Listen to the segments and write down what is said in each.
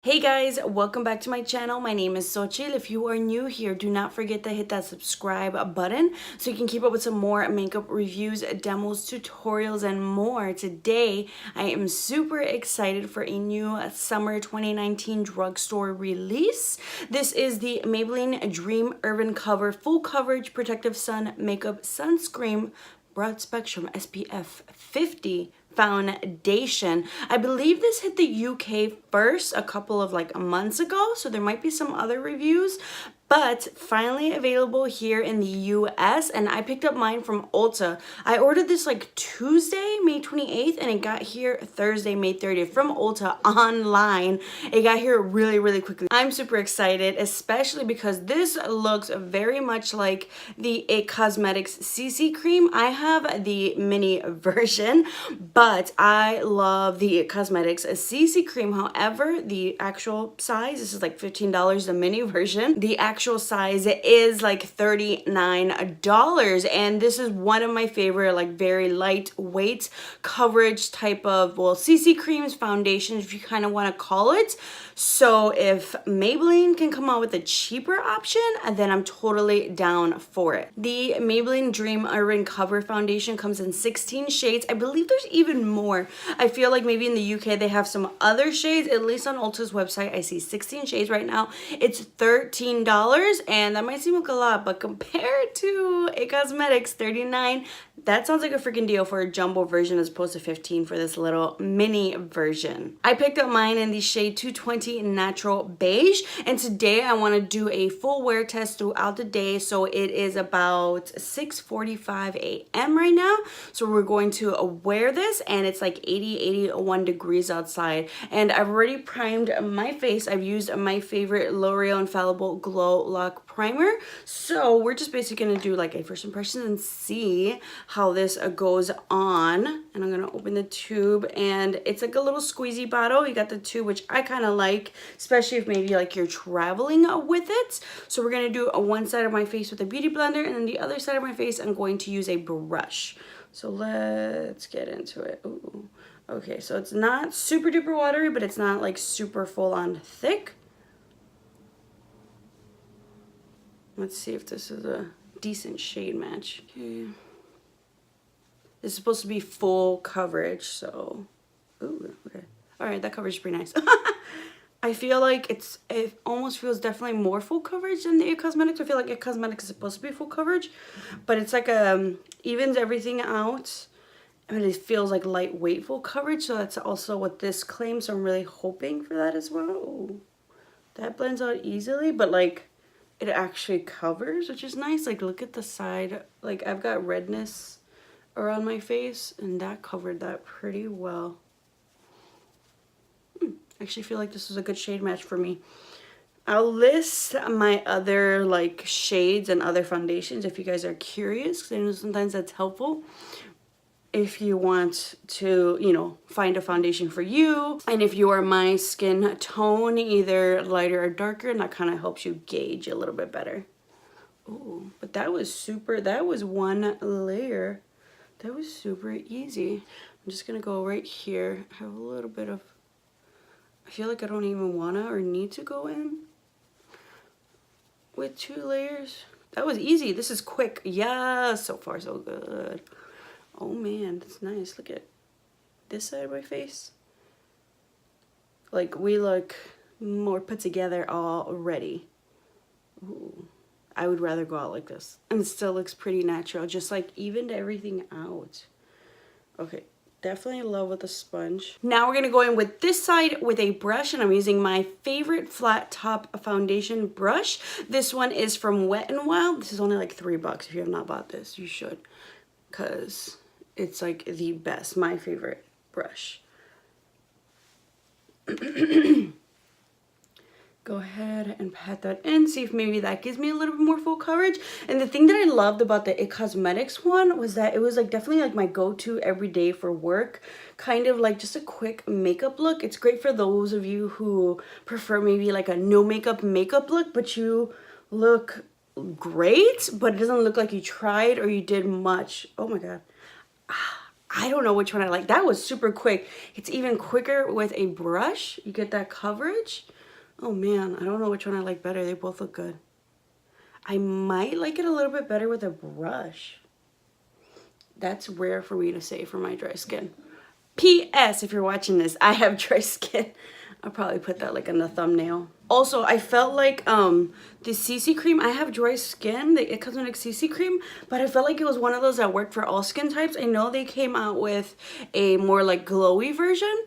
Hey guys, welcome back to my channel. My name is Xochitl. If you are new here, do not forget to hit that subscribe button so you can keep up with some more makeup reviews, demos, tutorials, and more. Today, I am super excited for a new summer 2019 drugstore release. This is the Maybelline Dream Urban Cover Full Coverage Protective Sun Makeup Sunscreen Broad Spectrum SPF 50 foundation. I believe this hit the UK first a couple of months ago, so there might be some other reviews, but finally available here in the US, and I picked up mine from Ulta. I ordered this like Tuesday, May 28th, and it got here Thursday, May 30th from Ulta online. It got here really quickly. I'm super excited, especially because this looks very much like the IT Cosmetics CC cream. I have the mini version, but I love the IT Cosmetics CC cream. However, the actual size, this is like $15, the mini version. The actual size is like $39, and this is one of my favorite, like very lightweight coverage type of, well, CC creams, foundations, if you kind of want to call it. So if Maybelline can come out with a cheaper option, then I'm totally down for it. The Maybelline Dream Urban Cover Foundation comes in 16 shades. I believe there's even more. I feel like maybe in the UK they have some other shades. At least on Ulta's website, I see 16 shades right now. It's $13, and that might seem like a lot, but compared to IT Cosmetics, $39, that sounds like a freaking deal for a jumbo version as opposed to $15 for this little mini version. I picked up mine in the shade 220 Natural Beige, and today I want to do a full wear test throughout the day. So it is about 6:45 a.m. right now, so we're going to wear this, and it's like 81 degrees outside, and I've already primed my face. I've used my favorite L'Oreal Infallible Glow Lock Primer, so we're just basically going to do like a first impression and see how this goes on. And I'm gonna open the tube, and it's like a little squeezy bottle. You got the tube, which I kind of like, especially if maybe like you're traveling with it. So we're gonna do one side of my face with a beauty blender, and then the other side of my face I'm going to use a brush. So let's get into it. Ooh. Okay, so it's not super duper watery, but it's not like super full on thick. Let's see if this is a decent shade match. Okay. This is supposed to be full coverage, so, ooh, okay. All right, that coverage is pretty nice. I feel like it almost feels definitely more full coverage than the IT Cosmetics. I feel like IT Cosmetics is supposed to be full coverage, but it's like evens everything out, and it feels like lightweight full coverage. So that's also what this claims. So I'm really hoping for that as well. Ooh, that blends out easily, but like it actually covers, which is nice. Like look at the side. Like I've got redness around my face, and that covered that pretty well. I actually feel like this was a good shade match for me. I'll list my other like shades and other foundations if you guys are curious, because I know sometimes that's helpful if you want to, you know, find a foundation for you, and if you are my skin tone, either lighter or darker, and that kind of helps you gauge a little bit better. Ooh, but that was super, that was one layer. That was super easy. I'm just gonna go right here. I have a little bit of, I feel like I don't even wanna or need to go in with 2 layers. That was easy. This is quick. Yeah, so far so good. Oh man, that's nice. Look at this side of my face. Like we look more put together already. Ooh. I would rather go out like this, and it still looks pretty natural, just like evened everything out. Okay, definitely love with a sponge. Now we're gonna go in with this side with a brush, and I'm using my favorite flat top foundation brush. This one is from Wet n Wild. This is only like $3. If you have not bought this, you should, because it's like the best, my favorite brush. Go ahead and pat that in, see if maybe that gives me a little bit more full coverage. And the thing that I loved about the IT Cosmetics one was that it was like definitely like my go-to every day for work, kind of like just a quick makeup look. It's great for those of you who prefer maybe like a no makeup look, but you look great, but it doesn't look like you tried or you did much. Oh my god. I don't know which one I like. That was super quick. It's even quicker with a brush. You get that coverage. Oh man, I don't know which one I like better. They both look good. I might like it a little bit better with a brush. That's rare for me to say for my dry skin. P.S. If you're watching this, I have dry skin. I'll probably put that like in the thumbnail. Also, I felt like the CC cream, I have dry skin. It comes in like CC cream, but I felt like it was one of those that worked for all skin types. I know they came out with a more like glowy version,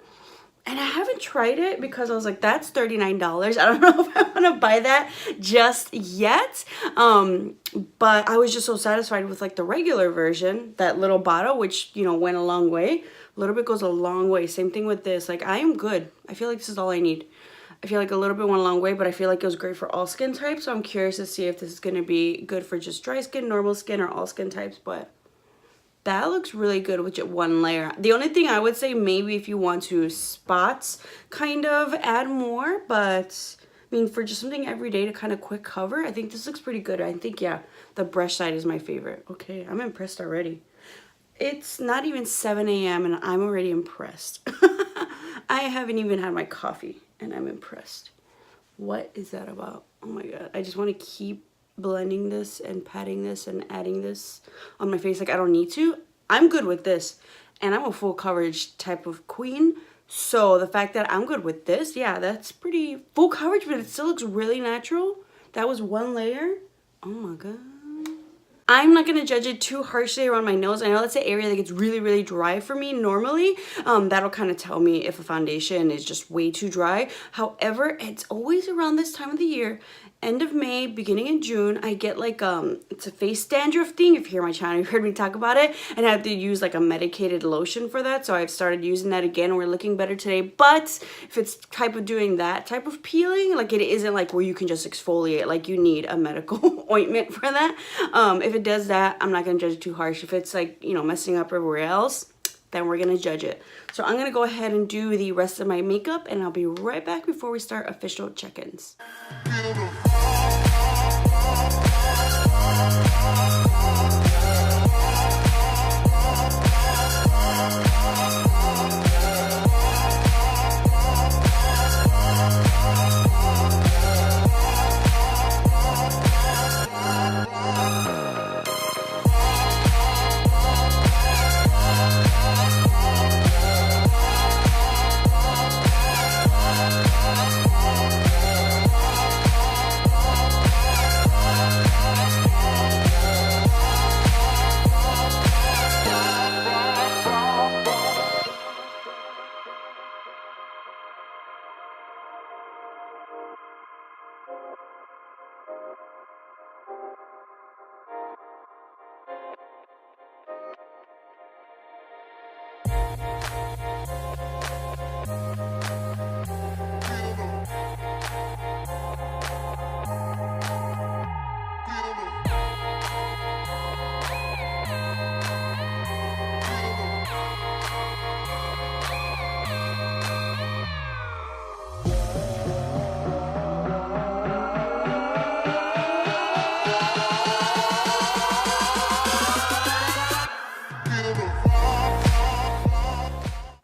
and I haven't tried it because I was like, that's $39. I don't know if I want to buy that just yet. But I was just so satisfied with like the regular version, that little bottle, which, you know, went a long way. A little bit goes a long way. Same thing with this. Like, I am good. I feel like this is all I need. I feel like a little bit went a long way, but I feel like it was great for all skin types. So I'm curious to see if this is going to be good for just dry skin, normal skin, or all skin types. But that looks really good with just one layer. The only thing I would say, maybe if you want to spots, kind of add more. But, I mean, for just something every day to kind of quick cover, I think this looks pretty good. I think, yeah, the brush side is my favorite. Okay, I'm impressed already. It's not even 7 a.m. and I'm already impressed. I haven't even had my coffee and I'm impressed. What is that about? Oh my god. I just want to keep blending this and patting this and adding this on my face. Like, I don't need to. I'm good with this. And I'm a full coverage type of queen. So the fact that I'm good with this, yeah, that's pretty full coverage, but it still looks really natural. That was one layer. Oh my god. I'm not going to judge it too harshly around my nose. I know that's an area that gets really, really dry for me normally. That'll kind of tell me if a foundation is just way too dry. However, it's always around this time of the year, end of May, beginning in June, I get like, it's a face dandruff thing. If you hear my channel, you've heard me talk about it. And I have to use like a medicated lotion for that. So I've started using that again. We're looking better today. But if it's type of doing that type of peeling, like it isn't like where you can just exfoliate. Like you need a medical ointment for that. If it does that, I'm not going to judge it too harsh. If it's like, you know, messing up everywhere else, then we're going to judge it. So I'm going to go ahead and do the rest of my makeup and I'll be right back before we start official check-ins.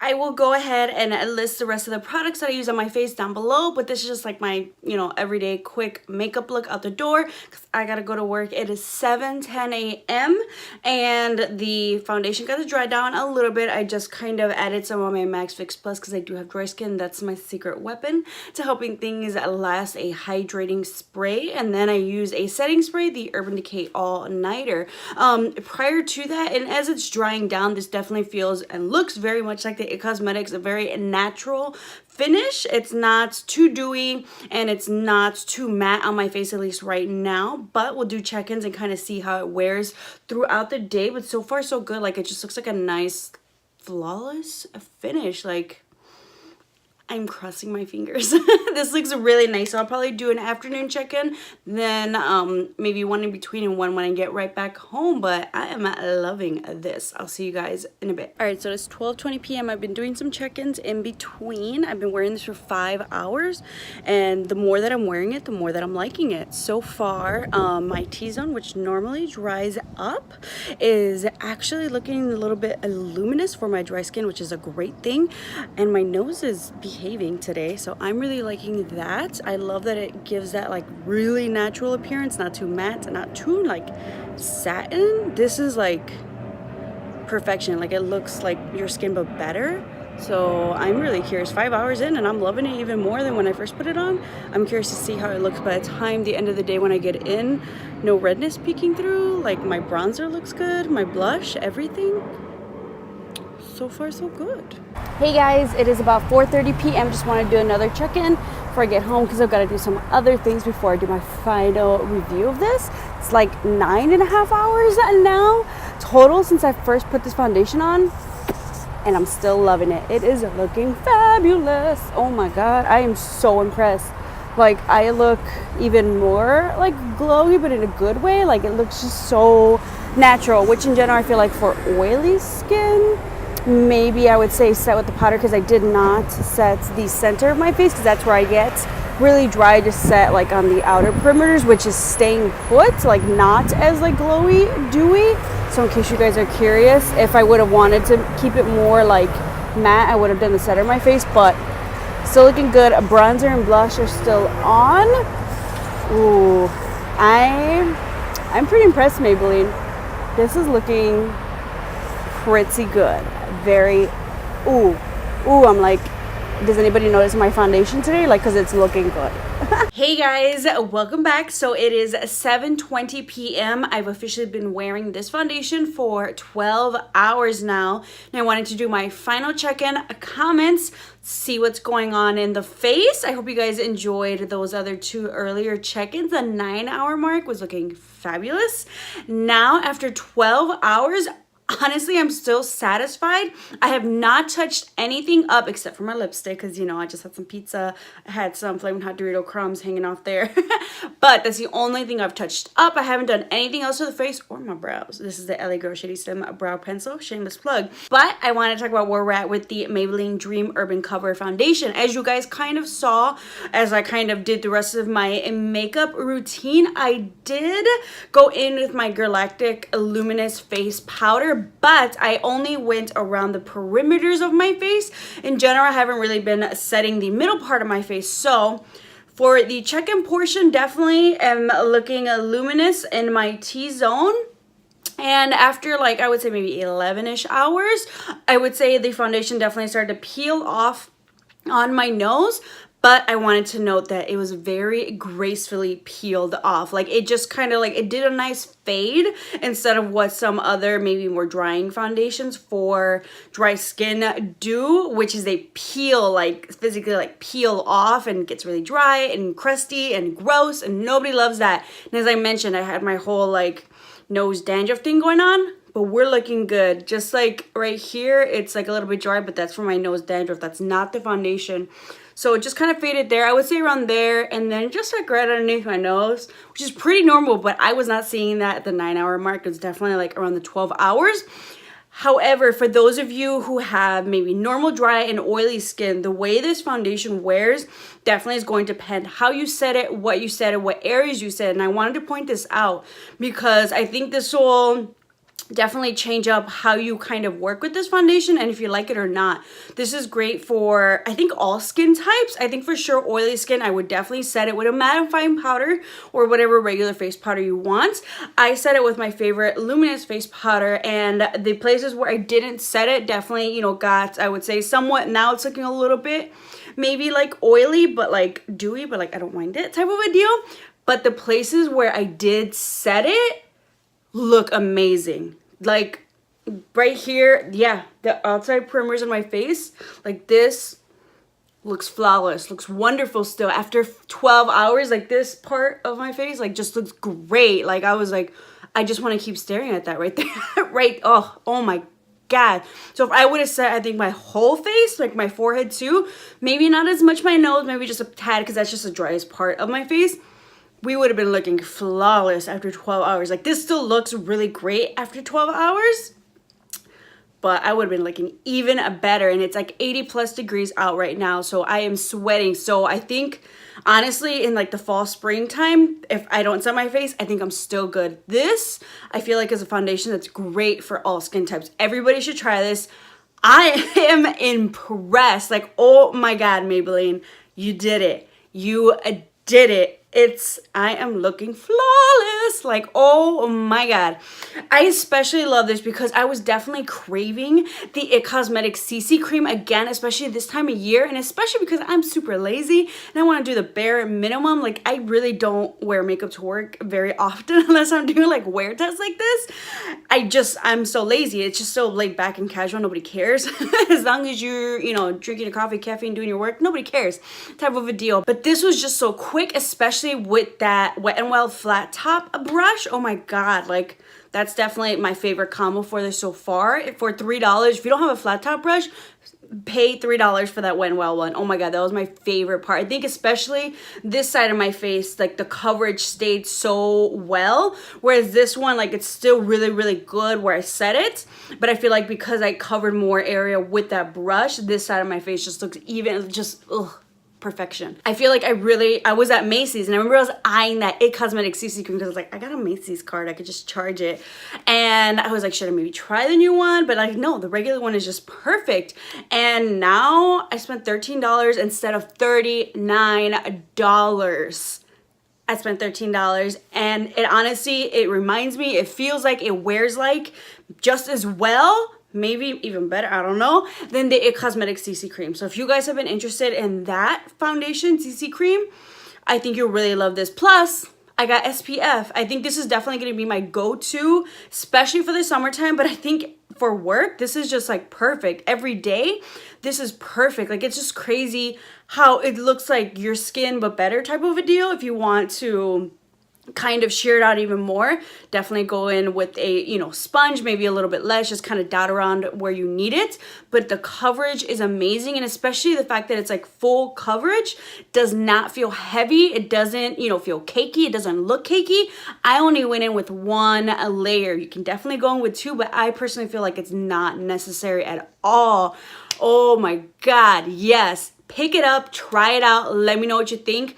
I will go ahead and list the rest of the products that I use on my face down below, but this is just like my, you know, everyday quick makeup look out the door because I gotta go to work. It is 7:10 a.m. and the foundation got to dry down a little bit. I just kind of added some on my Max Fix Plus because I do have dry skin. That's my secret weapon to helping things last, a hydrating spray, and then I use a setting spray, the Urban Decay All Nighter. Prior to that, and as it's drying down, this definitely feels and looks very much like the Cosmetics, a very natural finish. It's not too dewy and it's not too matte on my face, at least right now, but we'll do check-ins and kind of see how it wears throughout the day. But so far so good. Like, it just looks like a nice flawless finish. Like, I'm crossing my fingers. This looks really nice. So I'll probably do an afternoon check-in, then maybe one in between and one when I get right back home. But I am loving this. I'll see you guys in a bit. All right, so it's 12:20 p.m. I've been doing some check-ins in between. I've been wearing this for 5 hours, and the more that I'm wearing it, the more that I'm liking it. So far, my T-zone, which normally dries up, is actually looking a little bit luminous for my dry skin, which is a great thing. And my nose is behaving today, so I'm really liking that. I love that it gives that like really natural appearance, not too matte, not too like satin. This is like perfection. Like it looks like your skin but better. So I'm really curious. 5 hours in and I'm loving it even more than when I first put it on. I'm curious to see how it looks by the time the end of the day when I get in. No redness peeking through. Like my bronzer looks good, my blush, everything. So far so good. Hey guys, it is about 4:30 p.m. Just want to do another check-in before I get home because I've got to do some other things before I do my final review of this. It's like 9.5 hours now total since I first put this foundation on, and I'm still loving it. It is looking fabulous. Oh my god, I am so impressed. Like I look even more like glowy, but in a good way. Like it looks just so natural, which in general I feel like for oily skin, maybe I would say set with the powder, because I did not set the center of my face because that's where I get really dry. Just set like on the outer perimeters, which is staying put, like not as like glowy, dewy. So in case you guys are curious, if I would have wanted to keep it more like matte, I would have done the center of my face, but still looking good. A bronzer and blush are still on. Ooh, I'm pretty impressed, Maybelline. This is looking pretty good. Very, I'm like, does anybody notice my foundation today? Like, because it's looking good. Hey guys, welcome back. So it is 7:20 p.m. I've officially been wearing this foundation for 12 hours now, and I wanted to do my final check-in, comments, see what's going on in the face. I hope you guys enjoyed those other two earlier check-ins. The 9-hour mark was looking fabulous. Now after 12 hours, honestly, I'm still satisfied. I have not touched anything up except for my lipstick because, you know, I just had some pizza. I had some flaming hot Dorito crumbs hanging off there. But that's the only thing I've touched up. I haven't done anything else to the face or my brows. This is the LA Girl Shady Stem Brow Pencil. Shameless plug. But I want to talk about where we're at with the Maybelline Dream Urban Cover Foundation. As you guys kind of saw, as I kind of did the rest of my makeup routine, I did go in with my Galactic Luminous Face Powder, but I only went around the perimeters of my face. In general, I haven't really been setting the middle part of my face. So for the check-in portion, definitely am looking luminous in my T-zone. And after like, I would say maybe 11-ish hours, I would say the foundation definitely started to peel off on my nose. But I wanted to note that it was very gracefully peeled off. Like it just kind of like, it did a nice fade instead of what some other maybe more drying foundations for dry skin do, which is they peel, like physically like peel off and gets really dry and crusty and gross, and nobody loves that. And as I mentioned, I had my whole like nose dandruff thing going on. But we're looking good. Just like right here, it's like a little bit dry, but that's from my nose dandruff. That's not the foundation. So it just kind of faded there. I would say around there, and then just like right underneath my nose, which is pretty normal, but I was not seeing that at the 9-hour mark. It's definitely like around the 12 hours. However, for those of you who have maybe normal, dry, and oily skin, the way this foundation wears definitely is going to depend how you set it, what you set it, what areas you set it. And I wanted to point this out because I think this will definitely change up how you kind of work with this foundation and if you like it or not. This is great for, I think, all skin types. I think for sure oily skin, I would definitely set it with a mattifying powder or whatever regular face powder you want. I set it with my favorite luminous face powder, and the places where I didn't set it definitely, you know, got, I would say, somewhat, now it's looking a little bit maybe like oily but like dewy, but like I don't mind it type of a deal. But the places where I did set it look amazing. Like right here, yeah, the outside primers on my face, like this looks flawless, looks wonderful still after 12 hours. Like this part of my face like just looks great. Like I was like, I just want to keep staring at that right there. Right, oh my God. So if I would have set, I think, my whole face, like my forehead too, maybe not as much my nose, maybe just a tad, because that's just the driest part of my face, we would have been looking flawless after 12 hours. Like, this still looks really great after 12 hours, but I would have been looking even better. And it's like 80 plus degrees out right now, so I am sweating. So I think, honestly, in like the fall, springtime, if I don't set my face, I think I'm still good. This, I feel like, is a foundation that's great for all skin types. Everybody should try this. I am impressed. Like, oh my God, Maybelline, you did it. You did it. I am looking flawless. Like, oh my God. I especially love this because I was definitely craving the IT Cosmetics CC cream again, especially this time of year, and especially because I'm super lazy and I want to do the bare minimum. Like, I really don't wear makeup to work very often unless I'm doing like wear tests like this. I'm so lazy. It's just so laid back and casual. Nobody cares. As long as you're, you know, drinking a coffee, caffeine, doing your work, nobody cares type of a deal. But this was just so quick, especially with that Wet n Wild flat top brush. Oh my God, like, that's definitely my favorite combo for this so far. For $3, if you don't have a flat top brush, pay $3 for that Wet n Wild one. Oh my God, that was my favorite part. I think especially this side of my face, like the coverage stayed so well, whereas this one, like, it's still really, really good where I set it, but I feel like because I covered more area with that brush, this side of my face just looks even, just, ugh, perfection. I feel like I was at Macy's and I remember I was eyeing that IT Cosmetics CC cream because I was like, I got a Macy's card, I could just charge it. And I was like, should I maybe try the new one? But like, no, the regular one is just perfect. And now I spent $13 instead of $39. I spent $13, and it honestly, it reminds me, it feels like, it wears like just as well, maybe even better, I don't know, than the IT Cosmetics CC cream. So if you guys have been interested in that foundation CC cream, I think you'll really love this. Plus, I got SPF. I think this is definitely going to be my go-to, especially for the summertime, but I think for work, this is just like perfect. Every day, this is perfect. Like, it's just crazy how it looks like your skin, but better type of a deal. If you want to kind of shear it out even more, definitely go in with a, you know, sponge, maybe a little bit less, just kind of dot around where you need it. But the coverage is amazing, and especially the fact that it's like full coverage, does not feel heavy. It doesn't, you know, feel cakey. It doesn't look cakey. I only went in with one layer. You can definitely go in with two, but I personally feel like it's not necessary at all. Oh my God, yes. Pick it up, try it out, let me know what you think.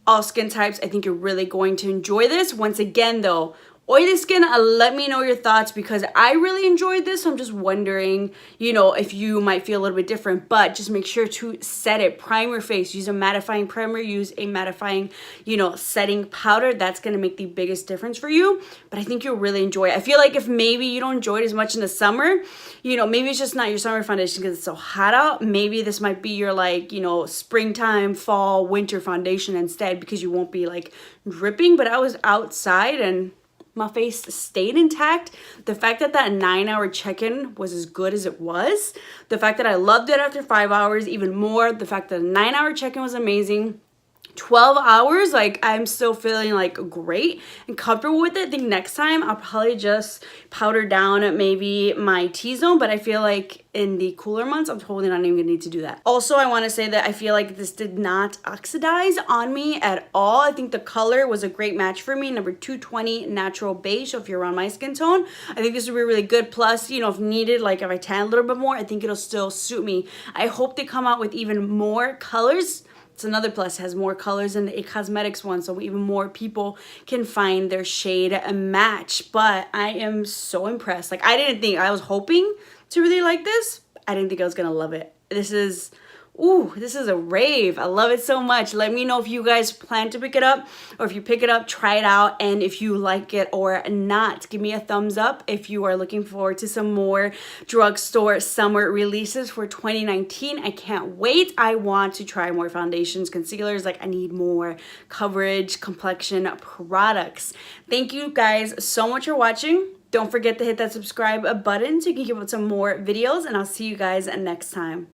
All skin types, I think you're really going to enjoy this. Once again though, oily skin, let me know your thoughts because I really enjoyed this. So I'm just wondering, you know, if you might feel a little bit different, but just make sure to set it. Prime your face, use a mattifying primer, use a mattifying, you know, setting powder. That's going to make the biggest difference for you, but I think you'll really enjoy it. I feel like if maybe you don't enjoy it as much in the summer, you know, maybe it's just not your summer foundation because it's so hot out. Maybe this might be your, like, you know, springtime, fall, winter foundation instead, because you won't be like dripping. But I was outside and my face stayed intact. The fact that that 9-hour check-in was as good as it was, the fact that I loved it after 5 hours even more, the fact that the 9-hour check-in was amazing. 12 hours, like, I'm still feeling like great and comfortable with it. I think next time I'll probably just powder down maybe my T-zone, but I feel like in the cooler months, I'm totally not even gonna need to do that. Also, I wanna say that I feel like this did not oxidize on me at all. I think the color was a great match for me, number 220 Natural Beige. So if you're around my skin tone, I think this would be really good. Plus, you know, if needed, like if I tan a little bit more, I think it'll still suit me. I hope they come out with even more colors. It's another plus, it has more colors than the IT Cosmetics one, so even more people can find their shade and match. But I am so impressed. Like, I was hoping to really like this. I didn't think I was gonna love it. This is, ooh, this is a rave. I love it so much. Let me know if you guys plan to pick it up, or if you pick it up, try it out, and if you like it or not. Give me a thumbs up if you are looking forward to some more drugstore summer releases for 2019. I can't wait. I want to try more foundations, concealers. Like, I need more coverage, complexion products. Thank you guys so much for watching. Don't forget to hit that subscribe button so you can keep up with some more videos, and I'll see you guys next time.